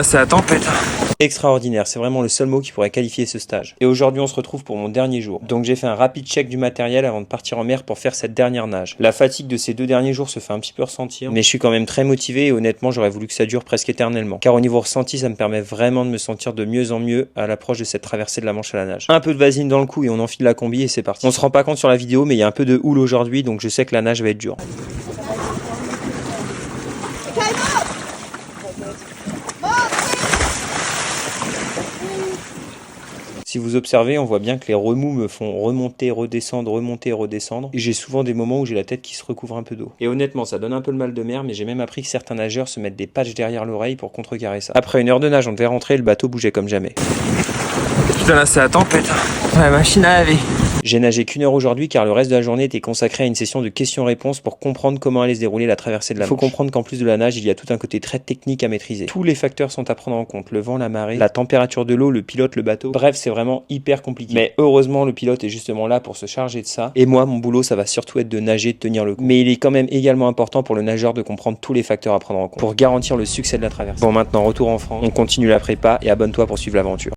C'est la tempête. Extraordinaire, c'est vraiment le seul mot qui pourrait qualifier ce stage. Et aujourd'hui on se retrouve pour mon dernier jour. Donc j'ai fait un rapide check du matériel avant de partir en mer pour faire cette dernière nage. La fatigue de ces 2 derniers jours se fait un petit peu ressentir, mais je suis quand même très motivé et honnêtement j'aurais voulu que ça dure presque éternellement. Car au niveau ressenti ça me permet vraiment de me sentir de mieux en mieux à l'approche de cette traversée de la Manche à la nage. Un peu de vaseline dans le cou et on enfile la combi et c'est parti. On se rend pas compte sur la vidéo mais il y a un peu de houle aujourd'hui donc je sais que la nage va être dure. Si vous observez, on voit bien que les remous me font remonter, redescendre. Et j'ai souvent des moments où j'ai la tête qui se recouvre un peu d'eau. Et honnêtement, ça donne un peu le mal de mer, mais j'ai même appris que certains nageurs se mettent des patchs derrière l'oreille pour contrecarrer ça. Après 1 heure de nage, on devait rentrer, le bateau bougeait comme jamais. Putain, là, c'est la tempête. La machine à laver. J'ai nagé qu'1 heure aujourd'hui car le reste de la journée était consacré à une session de questions-réponses pour comprendre comment allait se dérouler la traversée de la Manche. Il faut comprendre qu'en plus de la nage, il y a tout un côté très technique à maîtriser. Tous les facteurs sont à prendre en compte, le vent, la marée, la température de l'eau, le pilote, le bateau. Bref, c'est vraiment hyper compliqué. Mais heureusement, le pilote est justement là pour se charger de ça. Et moi, mon boulot, ça va surtout être de nager, de tenir le coup. Mais il est quand même également important pour le nageur de comprendre tous les facteurs à prendre en compte pour garantir le succès de la traversée. Bon, maintenant, retour en France. On continue la prépa et abonne-toi pour suivre l'aventure.